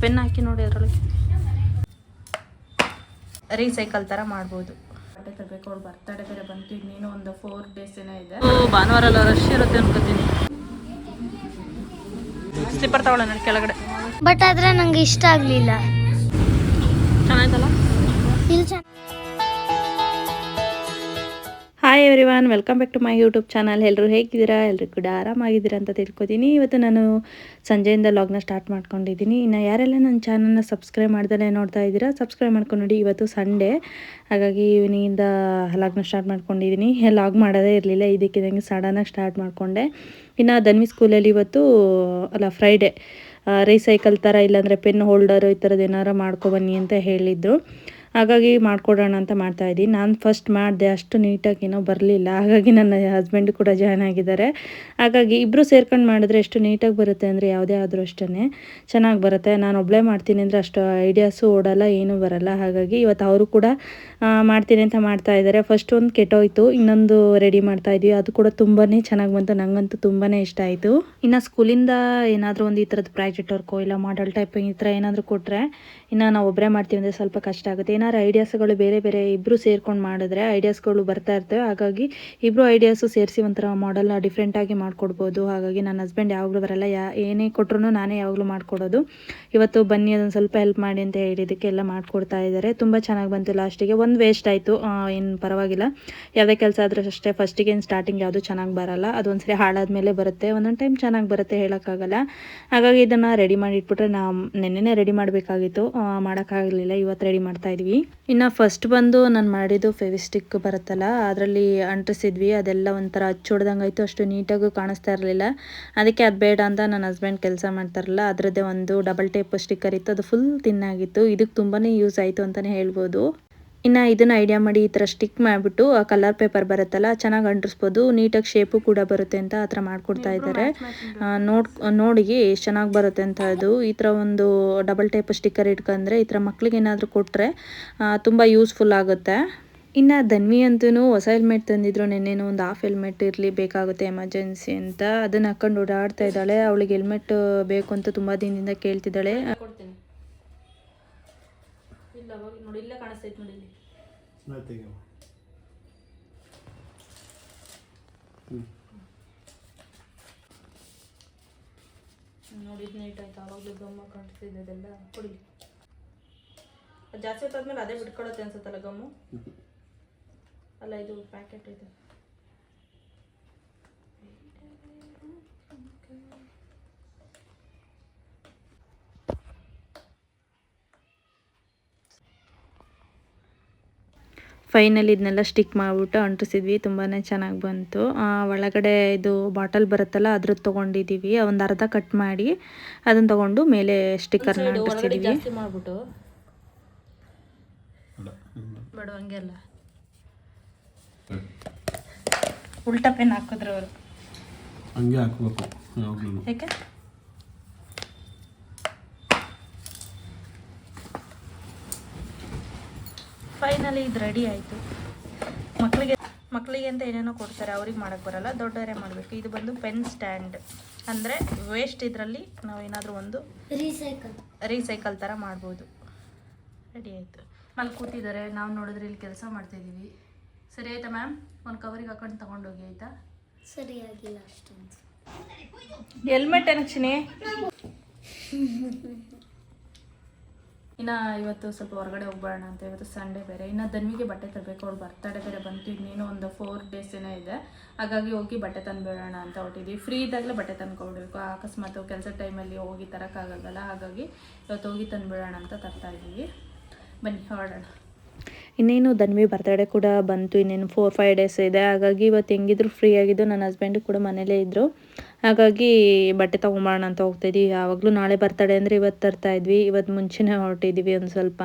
Pen ಹಾಕಿ ನೋಡಿ ಅದರೊಳಗೆ recycle ಥರ ಮಾಡ್ಬೋದು. ಬಟ್ಟೆ ತರಬೇಕು, ಅವ್ಳು ಬರ್ತಡೇ ಬೇರೆ ಬಂತು, ಇನ್ನೇನು ಒಂದು 4 days ಏನೋ ಇದೆ. ಭಾನುವಾರ ಎಲ್ಲ ರಶ್ ಇರುತ್ತೆ ಅನ್ಕೋತೀನಿ. ಸ್ಲಿಪ್ಪರ್ ತಗೊಳ್ಳೋಣ ನೋಡಿ ಕೆಳಗಡೆ. ಬಟ್ ಆದರೆ ನಂಗೆ ಇಷ್ಟ ಆಗಲಿಲ್ಲ. ಚೆನ್ನಾಯ್ತಲ್ಲ? ಇಲ್ಲ. Hi everyone, welcome back to my YouTube channel. ಎಲ್ಲರೂ ಹೇಗಿದ್ದೀರಾ? ಎಲ್ಲರೂ ಕೂಡ ಆರಾಮಾಗಿದ್ದೀರಾ ಅಂತ ತಿಳ್ಕೊತೀನಿ. ಇವತ್ತು ನಾನು ಸಂಜೆಯಿಂದ ಲಾಗ್ನ ಸ್ಟಾರ್ಟ್ ಮಾಡ್ಕೊಂಡಿದ್ದೀನಿ. ಇನ್ನು ಯಾರೆಲ್ಲ ನನ್ನ ಚಾನಲ್ನ ಸಬ್ಸ್ಕ್ರೈಬ್ ಮಾಡ್ದಲೇ ನೋಡ್ತಾ ಇದ್ದೀರಾ, ಸಬ್ಸ್ಕ್ರೈಬ್ ಮಾಡ್ಕೊಂಡು ನೋಡಿ. ಇವತ್ತು ಸಂಡೇ, ಹಾಗಾಗಿ ಈವ್ನಿಂಗಿಂದ ಲಾಗ್ನ ಸ್ಟಾರ್ಟ್ ಮಾಡ್ಕೊಂಡಿದ್ದೀನಿ. ಲಾಗ್ ಮಾಡೋದೇ ಇರಲಿಲ್ಲ, ಇದಕ್ಕಿದಂಗೆ ಸಡನ್ನಾಗಿ ಸ್ಟಾರ್ಟ್ ಮಾಡಿಕೊಂಡೆ. ಇನ್ನು ಧನ್ವಿ ಸ್ಕೂಲಲ್ಲಿ ಇವತ್ತು ಫ್ರೈಡೇ ರೀಸೈಕಲ್ ಥರ, ಇಲ್ಲಾಂದರೆ ಪೆನ್ ಹೋಲ್ಡರು ಈ ಥರದ್ದು ಏನಾರು ಮಾಡ್ಕೊಬನ್ನಿ ಅಂತ ಹೇಳಿದರು. ಹಾಗಾಗಿ ಮಾಡಿಕೊಡೋಣ ಅಂತ ಮಾಡ್ತಾಯಿದ್ದೀನಿ. ನಾನು ಫಸ್ಟ್ ಮಾಡಿದೆ, ಅಷ್ಟು ನೀಟಾಗಿ ಏನೋ ಬರಲಿಲ್ಲ. ಹಾಗಾಗಿ ನನ್ನ ಹಸ್ಬೆಂಡ್ ಕೂಡ ಜಾಯ್ನ್ ಆಗಿದ್ದಾರೆ. ಹಾಗಾಗಿ ಇಬ್ಬರು ಸೇರ್ಕೊಂಡು ಮಾಡಿದ್ರೆ ಎಷ್ಟು ನೀಟಾಗಿ ಬರುತ್ತೆ ಅಂದರೆ ಯಾವುದೇ ಆದರೂ ಅಷ್ಟೇ ಚೆನ್ನಾಗಿ ಬರುತ್ತೆ. ನಾನು ಒಬ್ಬಳೇ ಮಾಡ್ತೀನಿ ಅಂದರೆ ಅಷ್ಟು ಐಡಿಯಾಸು ಓಡಲ್ಲ, ಏನೂ ಬರಲ್ಲ. ಹಾಗಾಗಿ ಇವತ್ತು ಅವರು ಕೂಡ ಮಾಡ್ತೀನಿ ಅಂತ ಮಾಡ್ತಾಯಿದ್ದಾರೆ. ಫಸ್ಟ್ ಒಂದು ಕೆಟ್ಟೋಯ್ತು, ಇನ್ನೊಂದು ರೆಡಿ ಮಾಡ್ತಾಯಿದ್ವಿ. ಅದು ಕೂಡ ತುಂಬಾ ಚೆನ್ನಾಗಿ ಬಂತು, ನನಗಂತೂ ತುಂಬಾ ಇಷ್ಟ ಆಯಿತು. ಇನ್ನು ಸ್ಕೂಲಿಂದ ಏನಾದರೂ ಒಂದು ಈ ಥರದ್ದು ಪ್ರಾಜೆಕ್ಟ್ ವರ್ಕೋ ಇಲ್ಲ ಮಾಡಲ್ ಟೈಪಿಂಗ್ ಈ ಥರ ಏನಾದರೂ ಕೊಟ್ಟರೆ, ಇನ್ನು ನಾವು ಒಬ್ಬರೇ ಮಾಡ್ತೀವಿ ಅಂದರೆ ಸ್ವಲ್ಪ ಕಷ್ಟ ಆಗುತ್ತೆ. ಏನಾದ್ರು ಐಡಿಯಾಸ್ಗಳು ಬೇರೆ ಬೇರೆ ಇಬ್ಬರು ಸೇರ್ಕೊಂಡು ಮಾಡಿದ್ರೆ ಐಡಿಯಾಸ್ಗಳು ಬರ್ತಾ ಇರ್ತವೆ. ಹಾಗಾಗಿ ಇಬ್ಬರು ಐಡಿಯಾಸು ಸೇರಿಸಿ ಒಂಥರ ಮಾಡೆಲ್ನ ಡಿಫ್ರೆಂಟಾಗಿ ಮಾಡಿಕೊಡ್ಬೋದು. ಹಾಗಾಗಿ ನನ್ನ ಹಸ್ಬೆಂಡ್ ಯಾವಾಗಲೂ ಬರಲ್ಲ, ಏನೇ ಕೊಟ್ಟರು ನಾನೇ ಯಾವಾಗಲೂ ಮಾಡಿಕೊಡೋದು. ಇವತ್ತು ಬನ್ನಿ ಅದೊಂದು ಸ್ವಲ್ಪ ಹೆಲ್ಪ್ ಮಾಡಿ ಅಂತ ಹೇಳಿದ್ದಕ್ಕೆ ಎಲ್ಲ ಮಾಡಿಕೊಡ್ತಾ ಇದ್ದಾರೆ. ತುಂಬ ಚೆನ್ನಾಗಿ ಬಂತು. ಲಾಸ್ಟಿಗೆ ಒಂದು ವೇಸ್ಟ್ ಆಯಿತು, ಏನು ಪರವಾಗಿಲ್ಲ. ಯಾವುದೇ ಕೆಲಸ ಆದರೂ ಅಷ್ಟೇ ಫಸ್ಟಿಗೆ ಸ್ಟಾರ್ಟಿಂಗ್ ಯಾವುದು ಚೆನ್ನಾಗಿ ಬರಲ್ಲ, ಅದೊಂದ್ಸರಿ ಹಾಳಾದ್ಮೇಲೆ ಬರುತ್ತೆ. ಒಂದೊಂದು ಟೈಮ್ ಚೆನ್ನಾಗಿ ಬರುತ್ತೆ, ಹೇಳೋಕ್ಕಾಗಲ್ಲ. ಹಾಗಾಗಿ ಇದನ್ನು ರೆಡಿ ಮಾಡಿ ಇಟ್ಬಿಟ್ರೆ, ನಾವು ನೆನ್ನೆನೇ ರೆಡಿ ಮಾಡಬೇಕಾಗಿತ್ತು, ಮಾಡೋಕ್ಕಾಗಲಿಲ್ಲ. ಇವತ್ತು ರೆಡಿ ಮಾಡ್ತಾಯಿದ್ವಿ. ಇನ್ನು ಫಸ್ಟ್ ಬಂದು ನಾನು ಮಾಡಿದ್ದು ಫೆವಿಸ್ಟಿಕ್ ಬರುತ್ತಲ್ಲ, ಅದರಲ್ಲಿ ಅಂಟಿಸಿದ್ವಿ. ಅದೆಲ್ಲ ಒಂಥರ ಹಚ್ಚೊಡ್ದಂಗೆ ಆಯಿತು, ಅಷ್ಟು ನೀಟಾಗೂ ಕಾಣಿಸ್ತಾ ಇರಲಿಲ್ಲ. ಅದಕ್ಕೆ ಅದು ಬೇಡ ಅಂತ ನನ್ನ ಹಸ್ಬೆಂಡ್ ಕೆಲಸ ಮಾಡ್ತಾರಲ್ಲ, ಅದರದ್ದೇ ಒಂದು ಡಬಲ್ ಟೇಪ್ ಸ್ಟಿಕ್ಕರ್ ಇತ್ತು, ಅದು ಫುಲ್ ತಿನ್ನಾಗಿತ್ತು. ಇದಕ್ಕೆ ತುಂಬಾ ಯೂಸ್ ಆಯಿತು ಅಂತಲೇ ಹೇಳ್ಬೋದು. ಇನ್ನು ಇದನ್ನು ಐಡಿಯಾ ಮಾಡಿ ಈ ಥರ ಸ್ಟಿಕ್ ಮಾಡಿಬಿಟ್ಟು ಆ ಕಲರ್ ಪೇಪರ್ ಬರುತ್ತಲ್ಲ, ಚೆನ್ನಾಗಿ ಅಂಟಿಸ್ಬೋದು, ನೀಟಾಗಿ ಶೇಪು ಕೂಡ ಬರುತ್ತೆ ಅಂತ ಆ ಥರ ಮಾಡಿಕೊಡ್ತಾ ಇದ್ದಾರೆ. ನೋಡಿ ಎಷ್ಟು ಚೆನ್ನಾಗಿ ಬರುತ್ತೆ ಅಂತ. ಅದು ಈ ಥರ ಒಂದು ಡಬಲ್ ಟೇಪ್ ಸ್ಟಿಕ್ಕರ್ ಇಟ್ಕೊಂಡ್ರೆ ಈ ಥರ ಮಕ್ಳಿಗೆ ಏನಾದರೂ ಕೊಟ್ಟರೆ ತುಂಬ ಯೂಸ್ಫುಲ್ ಆಗುತ್ತೆ. ಇನ್ನು ಧನ್ವಿ ಅಂತೂ ಹೊಸ ಹೆಲ್ಮೆಟ್ ತಂದಿದ್ರು, ನೆನ್ನೆನೂ ಒಂದು ಹಾಫ್ ಹೆಲ್ಮೆಟ್ ಇರಲಿ ಬೇಕಾಗುತ್ತೆ ಎಮರ್ಜೆನ್ಸಿ ಅಂತ. ಅದನ್ನು ಹಾಕೊಂಡು ಓಡಾಡ್ತಾ ಇದ್ದಾಳೆ. ಅವಳಿಗೆ ಹೆಲ್ಮೆಟ್ ಬೇಕು ಅಂತ ತುಂಬ ದಿನದಿಂದ ಕೇಳ್ತಿದ್ದಾಳೆ. ನೋಡಿ ಇಲ್ಲೇ ಕಾಣಿಸ್ತೈತೆ ನೋಡಿ, ನೋಡಿ ನೀಟ್ ಆಯ್ತು. ಆವಾಗಲೂ ಗಮ್ಮ ಕಾಣಿಸ್ತಿದೆ, ಅದೆಲ್ಲ ಕೊಡಿ. ಜಾಸ್ತಿ ಹೊತ್ತಾದ್ಮೇಲೆ ಅದೇ ಬಿಟ್ಕೊಳತ್ತೆ ಅನ್ಸುತ್ತಲ್ಲ ಗಮ್ಮು. ಅಲ್ಲ ಇದು ಪ್ಯಾಕೆಟ್ ಇದೆ. ಫೈನಲಿ ಇದನ್ನೆಲ್ಲ ಸ್ಟಿಕ್ ಮಾಡಿಬಿಟ್ಟು ಅಂಟಿಸಿದ್ವಿ. ತುಂಬಾ ಚೆನ್ನಾಗಿ ಬಂತು. ಒಳಗಡೆ ಇದು ಬಾಟಲ್ ಬರುತ್ತಲ್ಲ, ಅದ್ರದ್ದು ತೊಗೊಂಡಿದ್ದೀವಿ. ಒಂದು ಅರ್ಧ ಕಟ್ ಮಾಡಿ ಅದನ್ನು ತೊಗೊಂಡು ಮೇಲೆ ಸ್ಟಿಕ್ಕರ್ನ ಅಂಟಿಸಿದ್ವಿ. ಜಾಸ್ತಿ ಮಾಡಿಬಿಟ್ಟು ಬೇಡ ಹಂಗೆಲ್ಲ ಉಲ್ಟಾ ಪೆನ್ ಹಾಕಿದ್ರು ಅವರು. ಹಂಗೆ ಹಾಕಬೇಕು ಯಾವಾಗಲೂ. ಯಾಕೆ? ಫೈನಲಿ ಇದು ರೆಡಿ ಆಯಿತು. ಮಕ್ಕಳಿಗೆ ಅಂತ ಏನೇನೋ ಕೊಡ್ತಾರೆ, ಅವ್ರಿಗೆ ಮಾಡೋಕ್ಕೆ ಬರಲ್ಲ, ದೊಡ್ಡವರೇ ಮಾಡಬೇಕು. ಇದು ಬಂದು ಪೆನ್ ಸ್ಟ್ಯಾಂಡ್ ಅಂದರೆ ವೇಸ್ಟ್, ಇದರಲ್ಲಿ ನಾವು ಏನಾದರೂ ಒಂದು ರೀಸೈಕಲ್ ಥರ ಮಾಡ್ಬೋದು. ರೆಡಿ ಆಯಿತು. ಅಲ್ಲಿ ಕೂತಿದ್ದಾರೆ, ನಾವು ನೋಡಿದ್ರೆ ಇಲ್ಲಿ ಕೆಲಸ ಮಾಡ್ತಾಯಿದ್ದೀವಿ. ಸರಿ ಆಯಿತಾ ಮ್ಯಾಮ್? ಒಂದು ಕವರಿಗೆ ಹಾಕೊಂಡು ತೊಗೊಂಡೋಗಿ ಆಯಿತಾ? ಸರಿಯಾಗಿಲ್ಲ ಅಷ್ಟೊಂದು. ಹೆಲ್ಮೆಟ್ ಏನಕ್ಕೆ ಚಿನಿ? ಇನ್ನು ಇವತ್ತು ಸ್ವಲ್ಪ ಹೊರಗಡೆ ಹೋಗ್ಬೇಡ ಅಂತ. ಇವತ್ತು ಸಂಡೇ ಬೇರೆ. ಇನ್ನು ಧನ್ವಿಗೆ ಬಟ್ಟೆ ತರಬೇಕು, ಅವ್ಳು ಬರ್ತಡೇ ಬೇರೆ ಬಂತು, ಇನ್ನೇನು ಒಂದು 4 days ಏನೋ ಇದೆ. ಹಾಗಾಗಿ ಹೋಗಿ ಬಟ್ಟೆ ತಂದುಬೇಡೋಣ ಅಂತ ಹೊಟ್ಟಿದ್ವಿ. ಫ್ರೀ ಇದ್ದಾಗಲೇ ಬಟ್ಟೆ ತಂದ್ಕೊಡ್ಬೇಕು, ಅಕಸ್ಮಾತ್ ಕೆಲಸ ಟೈಮಲ್ಲಿ ಹೋಗಿ ತರೋಕ್ಕಾಗಲ್ಲ. ಹಾಗಾಗಿ ಇವತ್ತು ಹೋಗಿ ತಂದುಬಿಡೋಣ ಅಂತ ತರ್ತಾಯಿದ್ದೀವಿ. ಬನ್ನಿ ಹೊರಡೋಣ. ಇನ್ನೇನು ಧನ್ವಿ ಬರ್ತಡೇ ಕೂಡ ಬಂತು, ಇನ್ನೇನು 4-5 days ಇದೆ. ಹಾಗಾಗಿ ಇವತ್ತು ಹೆಂಗಿದ್ರು ಫ್ರೀ ಆಗಿದ್ದು. ನನ್ನ ಹಸ್ಬೆಂಡು ಕೂಡ ಮನೇಲೇ ಇದ್ದರು. ಹಾಗಾಗಿ ಬಟ್ಟೆ ತೊಗೊಂಬರೋಣ ಅಂತ ಹೋಗ್ತಾಯಿದ್ವಿ. ಯಾವಾಗಲೂ ನಾಳೆ ಬರ್ತಡೇ ಅಂದರೆ ಇವತ್ತು ತರ್ತಾಯಿದ್ವಿ. ಇವತ್ತು ಮುಂಚೆನೇ ಹೊರಟಿದ್ವಿ ಒಂದು ಸ್ವಲ್ಪ.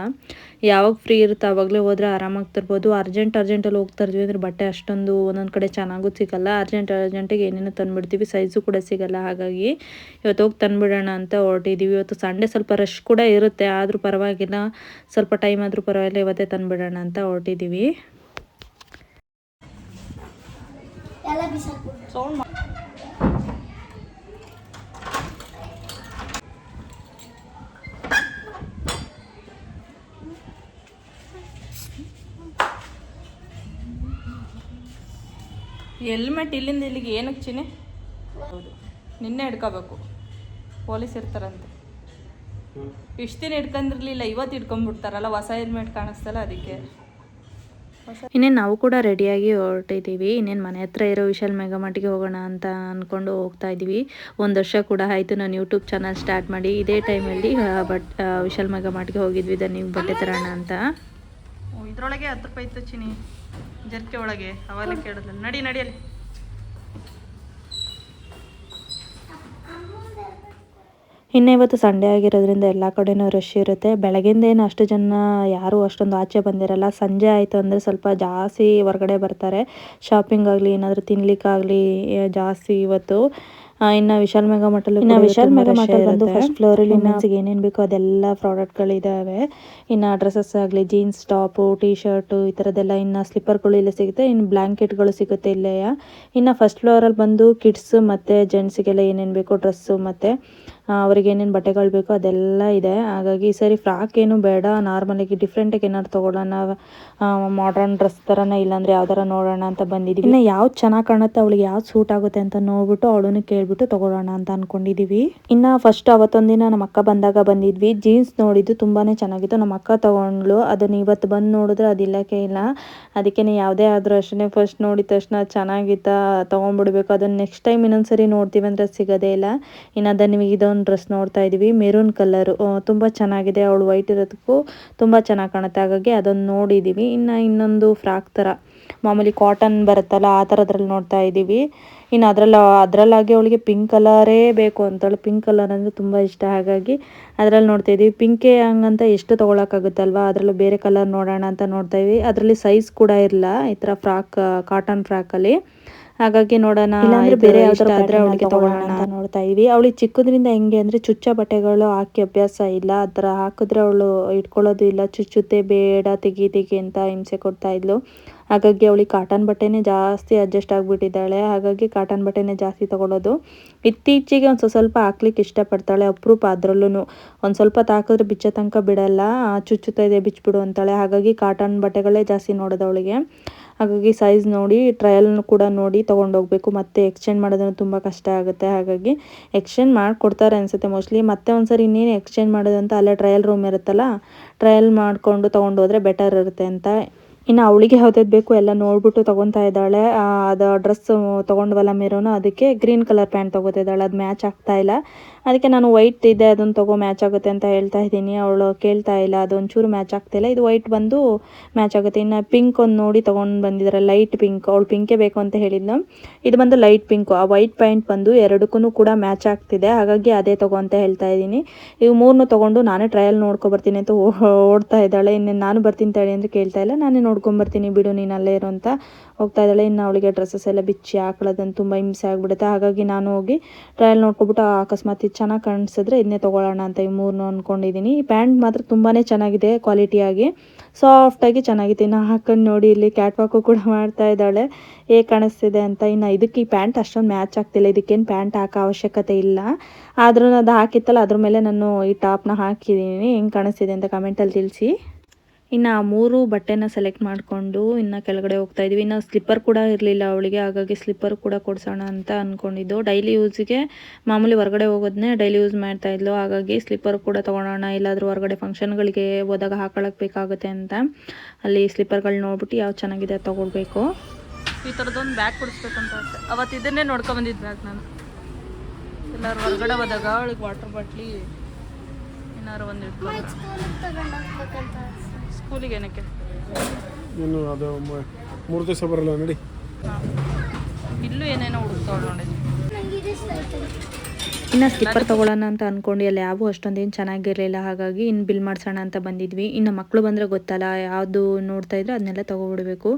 ಯಾವಾಗ ಫ್ರೀ ಇರುತ್ತೆ ಆವಾಗಲೇ ಹೋದರೆ ಆರಾಮಾಗಿ ತರ್ಬೋದು. ಅರ್ಜೆಂಟಲ್ಲಿ ಹೋಗ್ತಾಯಿದ್ವಿ ಅಂದರೆ ಬಟ್ಟೆ ಅಷ್ಟೊಂದು ಒಂದೊಂದು ಕಡೆ ಚೆನ್ನಾಗೂ ಸಿಗೋಲ್ಲ. ಅರ್ಜೆಂಟಿಗೆ ಏನೇನೋ ತಂದುಬಿಡ್ತೀವಿ, ಸೈಜು ಕೂಡ ಸಿಗೋಲ್ಲ. ಹಾಗಾಗಿ ಇವತ್ತು ಹೋಗಿ ತಂದುಬಿಡೋಣ ಅಂತ ಹೊರಟಿದ್ದೀವಿ. ಇವತ್ತು ಸಂಡೇ ಸ್ವಲ್ಪ ರಶ್ ಕೂಡ ಇರುತ್ತೆ, ಆದರೂ ಪರವಾಗಿಲ್ಲ, ಸ್ವಲ್ಪ ಟೈಮ್ ಆದರೂ ಪರವಾಗಿಲ್ಲ, ಇವತ್ತೇ ತಂದುಬಿಡೋಣ ಅಂತ ಹೊರಟಿದ್ದೀವಿ. ಹೆಲ್ಮೆಟ್ ಇಲ್ಲಿಂದ ಇಲ್ಲಿಗೆ ಏನಕ್ಕೆ ಚಿನಿ? ಹೌದು, ನಿನ್ನೆ ಹಿಡ್ಕೋಬೇಕು, ಪೊಲೀಸ್ ಇರ್ತಾರಂತೆ. ಇಷ್ಟು ದಿನ ಹಿಡ್ಕೊಂಡಿರ್ಲಿಲ್ಲ, ಇವತ್ತು ಹಿಡ್ಕೊಂಡ್ಬಿಡ್ತಾರಲ್ಲ, ಹೊಸ ಹೆಲ್ಮೆಟ್ ಕಾಣಿಸ್ತಲ್ಲ ಅದಕ್ಕೆ. ಇನ್ನೇನು ನಾವು ಕೂಡ ರೆಡಿಯಾಗಿ ಹೊರಟಿದ್ದೀವಿ. ಇನ್ನೇನು ಮನೆ ಹತ್ರ ಇರೋ ವಿಶಾಲ್ ಮೆಗಾ ಮಾರ್ಟ್ಗೆ ಹೋಗೋಣ ಅಂತ ಅಂದ್ಕೊಂಡು ಹೋಗ್ತಾ ಇದ್ದೀವಿ. 1 ವರ್ಷ ಕೂಡ ಆಯಿತು ನಾನು ಯೂಟ್ಯೂಬ್ ಚಾನಲ್ ಸ್ಟಾರ್ಟ್ ಮಾಡಿ. ಇದೇ ಟೈಮಲ್ಲಿ ವಿಶಾಲ್ ಮೆಗಾ ಮಾರ್ಟ್ಗೆ ಹೋಗಿದ್ವಿ ನೀವು ಬಟ್ಟೆ ತರೋಣ ಅಂತ. ಇದರೊಳಗೆ 10 ರೂಪಾಯಿ ಇತ್ತು ಚಿನಿ, ಜರ್ಕೆ ಒಳಗೆ ಅವೆಲ್ಲ ಕೇಳಿದ್ಲ. ನಡಿಯಲ್ಲಿ. ಇನ್ನು ಇವತ್ತು ಸಂಡೇ ಆಗಿರೋದ್ರಿಂದ ಎಲ್ಲ ಕಡೆನೂ ರಶ್ ಇರುತ್ತೆ. ಬೆಳಗಿಂದ ಏನು ಅಷ್ಟು ಜನ ಯಾರೂ ಅಷ್ಟೊಂದು ಆಚೆ ಬಂದಿರಲ್ಲ. ಸಂಜೆ ಆಯಿತು ಅಂದರೆ ಸ್ವಲ್ಪ ಜಾಸ್ತಿ ಹೊರಗಡೆ ಬರ್ತಾರೆ. ಶಾಪಿಂಗ್ ಆಗಲಿ ಏನಾದರೂ ತಿನ್ಲಿಕ್ಕಾಗಲಿ ಜಾಸ್ತಿ ಇವತ್ತು. ಇನ್ನು ವಿಶಾಲ್ ಮೆಗಾ ಮಾರ್ಟಲ್ಲಿ ವಿಶಾಲ್ ಮೆಗಾ ಮಾರ್ಟಲ್ಲಿ ಬಂದು ಫಸ್ಟ್ ಫ್ಲೋರಲ್ಲಿ ವುಮೆನ್ಸ್ಗೆ ಏನೇನು ಬೇಕೋ ಅದೆಲ್ಲ ಪ್ರಾಡಕ್ಟ್ಗಳಿದ್ದಾವೆ. ಇನ್ನು ಡ್ರೆಸ್ಸಸ್ ಆಗಲಿ, ಜೀನ್ಸ್ ಟಾಪು, ಟೀ ಶರ್ಟು ಈ ಥರದ್ದೆಲ್ಲ, ಇನ್ನು ಸ್ಲಿಪ್ಪರ್ಗಳು ಇಲ್ಲೇ ಸಿಗುತ್ತೆ. ಇನ್ನು ಬ್ಲ್ಯಾಂಕೆಟ್ಗಳು ಸಿಗುತ್ತೆ ಇಲ್ಲೇ. ಇನ್ನು ಫಸ್ಟ್ ಫ್ಲೋರಲ್ಲಿ ಬಂದು ಕಿಡ್ಸ್ ಮತ್ತು ಜೆಂಟ್ಸಿಗೆಲ್ಲ ಏನೇನು ಬೇಕೋ ಡ್ರೆಸ್ಸು ಮತ್ತು ಅವ್ರಿಗೆ ಏನೇನು ಬಟ್ಟೆಗಳು ಬೇಕೋ ಅದೆಲ್ಲ ಇದೆ. ಹಾಗಾಗಿ ಈ ಸರಿ ಫ್ರಾಕ್ ಏನು ಬೇಡ, ನಾರ್ಮಲಾಗಿ ಡಿಫ್ರೆಂಟಾಗಿ ಏನಾದ್ರು ತೊಗೊಳ್ಳೋಣ, ಮಾಡ್ರನ್ ಡ್ರೆಸ್ ಥರನೇ ಇಲ್ಲಾಂದರೆ ಯಾವ್ದಾರ ನೋಡೋಣ ಅಂತ ಬಂದಿದ್ದೀವಿ. ಇನ್ನು ಯಾವ್ದು ಚೆನ್ನಾಗಿ ಕಾಣುತ್ತೆ, ಅವಳಿಗೆ ಯಾವ್ದು ಸೂಟ್ ಆಗುತ್ತೆ ಅಂತ ನೋಡ್ಬಿಟ್ಟು ಅವಳನ್ನು ಕೇಳಿಬಿಟ್ಟು ತೊಗೊಳ್ಳೋಣ ಅಂತ ಅಂದ್ಕೊಂಡಿದ್ದೀವಿ. ಇನ್ನು ಫಸ್ಟ್ ಅವತ್ತೊಂದಿನ ನಮ್ಮ ಅಕ್ಕ ಬಂದಾಗ ಬಂದಿದ್ವಿ. ಜೀನ್ಸ್ ನೋಡಿದ್ದು ತುಂಬಾ ಚೆನ್ನಾಗಿತ್ತು. ನಮ್ಮ ಅಕ್ಕ ತೊಗೊಂಡ್ಳು. ಅದನ್ನು ಇವತ್ತು ಬಂದು ನೋಡಿದ್ರೆ ಅದು ಇಲ್ಲಕ್ಕೆ ಇಲ್ಲ. ಅದಕ್ಕೆ ಯಾವುದೇ ಆದರೂ ಅಷ್ಟೇ ಫಸ್ಟ್ ನೋಡಿದ ತಕ್ಷಣ ಚೆನ್ನಾಗಿತ್ತಾ ತೊಗೊಂಡ್ಬಿಡ್ಬೇಕು. ಅದನ್ನು ನೆಕ್ಸ್ಟ್ ಟೈಮ್ ಇನ್ನೊಂದ್ಸರಿ ನೋಡ್ತೀವಿ ಅಂದರೆ ಸಿಗೋದೇ ಇಲ್ಲ. ಇನ್ನು ಅದನ್ನು ನಿಮಗೆ ಇದೊಂದು ಡ್ರೆಸ್ ನೋಡ್ತಾ ಇದ್ದೀವಿ, ಮೆರೂನ್ ಕಲರು, ತುಂಬ ಚೆನ್ನಾಗಿದೆ. ಅವಳು ವೈಟ್ ಇರೋದಕ್ಕೂ ತುಂಬ ಚೆನ್ನಾಗಿ ಕಾಣುತ್ತೆ, ಹಾಗಾಗಿ ಅದೊಂದು ನೋಡಿದ್ದೀವಿ. ಇನ್ನು ಇನ್ನೊಂದು ಫ್ರಾಕ್ ಥರ ಮಾಮೂಲಿ ಕಾಟನ್ ಬರುತ್ತಲ್ಲ ಆ ಥರದ್ರಲ್ಲಿ ನೋಡ್ತಾ ಇದ್ದೀವಿ. ಇನ್ನು ಅದರಲ್ಲಾಗಿ ಅವಳಿಗೆ ಪಿಂಕ್ ಕಲರೇ ಬೇಕು ಅಂತೇಳಿ, ಪಿಂಕ್ ಕಲರ್ ಅಂದರೆ ತುಂಬ ಇಷ್ಟ, ಹಾಗಾಗಿ ಅದರಲ್ಲಿ ನೋಡ್ತಾ ಇದ್ದೀವಿ. ಪಿಂಕೇ ಹಂಗಂತ ಎಷ್ಟು ತೊಗೊಳಕ್ಕಾಗುತ್ತಲ್ವ, ಅದರಲ್ಲೂ ಬೇರೆ ಕಲರ್ ನೋಡೋಣ ಅಂತ ನೋಡ್ತಾ ಇದ್ವಿ. ಅದರಲ್ಲಿ ಸೈಜ್ ಕೂಡ ಇರಲ್ಲ ಈ ಥರ ಫ್ರಾಕ್, ಕಾಟನ್ ಫ್ರಾಕಲ್ಲಿ. ಹಾಗಾಗಿ ನೋಡೋಣ, ಇಲ್ಲಾಂದ್ರೆ ಬೇರೆ ಯಾವ್ದಾರ ಆದರೆ ಅವಳಿಗೆ ತೊಗೊಳ್ಳೋಣ ಅಂತ ನೋಡ್ತಾ ಇದ್ವಿ. ಅವಳಿಗೆ ಚಿಕ್ಕದ್ರಿಂದ ಹೆಂಗೆ ಅಂದರೆ ಚುಚ್ಚ ಬಟ್ಟೆಗಳು ಹಾಕಿ ಅಭ್ಯಾಸ ಇಲ್ಲ. ಆ ಥರ ಹಾಕಿದ್ರೆ ಅವಳು ಇಟ್ಕೊಳ್ಳೋದು ಇಲ್ಲ, ಚುಚ್ಚುತ್ತೆ, ಬೇಡ ತೆಗಿ ಅಂತ ಹಿಂಸೆ ಕೊಡ್ತಾ ಇದ್ಲು. ಹಾಗಾಗಿ ಅವಳಿಗೆ ಕಾಟನ್ ಬಟ್ಟೆನೇ ಜಾಸ್ತಿ ಅಡ್ಜಸ್ಟ್ ಆಗಿಬಿಟ್ಟಿದ್ದಾಳೆ. ಹಾಗಾಗಿ ಕಾಟನ್ ಬಟ್ಟೆನೇ ಜಾಸ್ತಿ ತೊಗೊಳ್ಳೋದು. ಇತ್ತೀಚೆಗೆ ಒಂದು ಸ್ವಲ್ಪ ಹಾಕ್ಲಿಕ್ಕೆ ಇಷ್ಟಪಡ್ತಾಳೆ, ಅಪರೂಪ. ಅದರಲ್ಲೂ ಒಂದು ಸ್ವಲ್ಪ ಹಾಕಿದ್ರೆ ಬಿಚ್ಚೋ ತನಕ ಬಿಡಲ್ಲ, ಚುಚ್ಚುತ್ತಾ ಇದೆ ಬಿಚ್ಚಿಬಿಡು ಅಂತಾಳೆ. ಹಾಗಾಗಿ ಕಾಟನ್ ಬಟ್ಟೆಗಳೇ ಜಾಸ್ತಿ ನೋಡೋದು ಅವಳಿಗೆ. ಹಾಗಾಗಿ ಸೈಜ್ ನೋಡಿ, ಟ್ರಯಲ್ನು ಕೂಡ ನೋಡಿ ತೊಗೊಂಡೋಗ್ಬೇಕು. ಮತ್ತೆ ಎಕ್ಸ್ಚೇಂಜ್ ಮಾಡೋದನ್ನು ತುಂಬ ಕಷ್ಟ ಆಗುತ್ತೆ. ಹಾಗಾಗಿ ಎಕ್ಸ್ಚೇಂಜ್ ಮಾಡಿಕೊಡ್ತಾರೆ ಅನಿಸುತ್ತೆ ಮೋಸ್ಟ್ಲಿ. ಮತ್ತೆ ಒಂದ್ಸರಿ ಇನ್ನೇನು ಎಕ್ಸ್ಚೇಂಜ್ ಮಾಡೋದು ಅಂತ ಅಲ್ಲೇ ಟ್ರಯಲ್ ರೂಮ್ ಇರುತ್ತಲ್ಲ, ಟ್ರಯಲ್ ಮಾಡಿಕೊಂಡು ತೊಗೊಂಡೋದ್ರೆ ಬೆಟರ್ ಇರುತ್ತೆ ಅಂತ. ಇನ್ನು ಅವಳಿಗೆ ಯಾವ್ದಾದ್ರು ಬೇಕು ಎಲ್ಲ ನೋಡ್ಬಿಟ್ಟು ತೊಗೊತಾ ಇದ್ದಾಳೆ. ಅದು ಡ್ರೆಸ್ ತೊಗೊಂಡ್ವಲ್ಲ ಮೆರೂನು, ಅದಕ್ಕೆ ಗ್ರೀನ್ ಕಲರ್ ಪ್ಯಾಂಟ್ ತೊಗೋತಾ ಇದ್ದಾಳೆ. ಅದು ಮ್ಯಾಚ್ ಆಗ್ತಾ ಇಲ್ಲ. ಅದಕ್ಕೆ ನಾನು ವೈಟ್ ಇದೆ ಅದನ್ನು ತೊಗೋ, ಮ್ಯಾಚ್ ಆಗುತ್ತೆ ಅಂತ ಹೇಳ್ತಾ ಇದ್ದೀನಿ. ಅವಳು ಕೇಳ್ತಾ ಇಲ್ಲ, ಅದೊಂಚೂರು ಮ್ಯಾಚ್ ಆಗ್ತಾಯಿಲ್ಲ. ಇದು ವೈಟ್ ಬಂದು ಮ್ಯಾಚ್ ಆಗುತ್ತೆ. ಇನ್ನು ಪಿಂಕ್ ಒಂದು ನೋಡಿ ತೊಗೊಂಡು ಬಂದಿದ್ದಾರೆ, ಲೈಟ್ ಪಿಂಕ್. ಅವಳು ಪಿಂಕೇ ಬೇಕು ಅಂತ ಹೇಳಿದ್ಲು. ಇದು ಬಂದು ಲೈಟ್ ಪಿಂಕು. ಆ ವೈಟ್ ಪ್ಯಾಂಟ್ ಬಂದು ಎರಡಕ್ಕೂ ಕೂಡ ಮ್ಯಾಚ್ ಆಗ್ತಿದೆ, ಹಾಗಾಗಿ ಅದೇ ತೊಗೋ ಅಂತ ಹೇಳ್ತಾ ಇದ್ದೀನಿ. ಇವು 3 ತೊಗೊಂಡು ನಾನೇ ಟ್ರಯಲ್ ನೋಡ್ಕೊಬರ್ತೀನಿ ಅಂತ ಓಡ್ತಾ ಇದ್ದಾಳೆ. ಇನ್ನೇನು ನಾನು ಬರ್ತೀನಿ ತಡಿ ಅಂದರೆ ಕೇಳ್ತಾ ಇಲ್ಲ. ನಾನೇ ನೋಡ್ಕೊಂಬರ್ತೀನಿ ಬಿಡು, ನೀನು ಅಲ್ಲೇ ಇರೋ ಅಂತ ಹೋಗ್ತಾ ಇದ್ದಾಳೆ. ಇನ್ನು ಅವಳಿಗೆ ಡ್ರೆಸ್ಸಸ್ ಎಲ್ಲ ಬಿಚ್ಚಿ ಹಾಕೊಳ್ಳೋದಂತ ತುಂಬ ಹಿಂಸೆ ಆಗಿಬಿಡುತ್ತೆ. ಹಾಗಾಗಿ ನಾನು ಹೋಗಿ ಟ್ರಯಲ್ ನೋಡ್ಕೊಬಿಟ್ಟು ಅಕಸ್ಮಾತ್ ಇದು ಚೆನ್ನಾಗಿ ಕಾಣಿಸಿದ್ರೆ ಇದನ್ನೇ ತೊಗೊಳ್ಳೋಣ ಅಂತ ಈ 3 ಅಂದ್ಕೊಂಡಿದ್ದೀನಿ. ಈ ಪ್ಯಾಂಟ್ ಮಾತ್ರ ತುಂಬಾ ಚೆನ್ನಾಗಿದೆ, ಕ್ವಾಲಿಟಿಯಾಗಿ ಸಾಫ್ಟಾಗಿ ಚೆನ್ನಾಗಿದೆ. ಇನ್ನು ಹಾಕೊಂಡು ನೋಡಿ, ಇಲ್ಲಿ ಕ್ಯಾಟ್ ವಾಕು ಕೂಡ ಮಾಡ್ತಾ ಇದ್ದಾಳೆ, ಹೇಗೆ ಕಾಣಿಸ್ತಿದೆ ಅಂತ. ಇನ್ನು ಇದಕ್ಕೆ ಈ ಪ್ಯಾಂಟ್ ಅಷ್ಟೊಂದು ಮ್ಯಾಚ್ ಆಗ್ತಿಲ್ಲ, ಇದಕ್ಕೇನು ಪ್ಯಾಂಟ್ ಹಾಕೋ ಅವಶ್ಯಕತೆ ಇಲ್ಲ. ಆದ್ರೂ ಅದು ಹಾಕಿತ್ತಲ್ಲ, ಅದ್ರ ಮೇಲೆ ನಾನು ಈ ಟಾಪ್ನ ಹಾಕಿದ್ದೀನಿ. ಹೆಂಗೆ ಕಾಣಿಸ್ತಿದೆ ಅಂತ ಕಮೆಂಟಲ್ಲಿ ತಿಳಿಸಿ. ಇನ್ನು ಆ 3 ಬಟ್ಟೆನ ಸೆಲೆಕ್ಟ್ ಮಾಡಿಕೊಂಡು ಇನ್ನು ಕೆಳಗಡೆ ಹೋಗ್ತಾ ಇದ್ವಿ. ಇನ್ನು ಸ್ಲಿಪ್ಪರ್ ಕೂಡ ಇರಲಿಲ್ಲ ಅವಳಿಗೆ, ಹಾಗಾಗಿ ಸ್ಲಿಪ್ಪರ್ ಕೂಡ ಕೊಡ್ಸೋಣ ಅಂತ ಅಂದ್ಕೊಂಡಿದ್ದು. ಡೈಲಿ ಯೂಸ್ಗೆ ಮಾಮೂಲಿ ಹೊರಗಡೆ ಹೋಗೋದನ್ನೇ ಡೈಲಿ ಯೂಸ್ ಮಾಡ್ತಾ ಇದ್ಲು, ಹಾಗಾಗಿ ಸ್ಲಿಪ್ಪರ್ ಕೂಡ ತೊಗೊಳೋಣ, ಇಲ್ಲಾದರೂ ಹೊರಗಡೆ ಫಂಕ್ಷನ್ಗಳಿಗೆ ಹೋದಾಗ ಹಾಕೊಳ್ಳೋಕೆ ಬೇಕಾಗುತ್ತೆ ಅಂತ ಅಲ್ಲಿ ಸ್ಲಿಪ್ಪರ್ಗಳು ನೋಡ್ಬಿಟ್ಟು ಯಾವ್ದು ಚೆನ್ನಾಗಿದೆ ಅದು ತೊಗೊಳ್ಬೇಕು. ಈ ಥರದೊಂದು ಬ್ಯಾಗ್ ಕೊಡಿಸ್ಬೇಕು ಅಂತ ಆಸೆ. ಅವತ್ತು ಇದನ್ನೇ ನೋಡ್ಕೊಂಬಂದಿದ್ದು ಬ್ಯಾಗ್ ನಾನು. ಎಲ್ಲರೂ ಹೊರಗಡೆ ಹೋದಾಗ ಅವಳಿಗೆ ವಾಟರ್ ಬಾಟ್ಲಿ ಏನಾರು ಒಂದು ಇಟ್ಕೊಂಡು ಸ್ಕೂಲಿಗೆ ಏನಕ್ಕೆ ಇನ್ನು ಅದು 3 ದಿವಸ ಬರಲ್ಲ ನಡಿ. ಇಲ್ಲೂ ಏನೇನೋ ಹುಡುಕ್ತಾವಳು ನೋಡಿ. ಇನ್ನು ಸ್ಲಿಪ್ಪರ್ ತೊಗೊಳ್ಳೋಣ ಅಂತ ಅಂದ್ಕೊಂಡು ಅಲ್ಲಿ ಯಾವೂ ಅಷ್ಟೊಂದೇನು ಚೆನ್ನಾಗಿರಲಿಲ್ಲ, ಹಾಗಾಗಿ ಇನ್ನು ಬಿಲ್ ಮಾಡಿಸೋಣ ಅಂತ ಬಂದಿದ್ವಿ. ಇನ್ನು ಮಕ್ಕಳು ಬಂದರೆ ಗೊತ್ತಲ್ಲ, ಯಾವುದು ನೋಡ್ತಾ ಇದ್ರೆ ಅದನ್ನೆಲ್ಲ ತೊಗೊಬಿಡ್ಬೇಕು.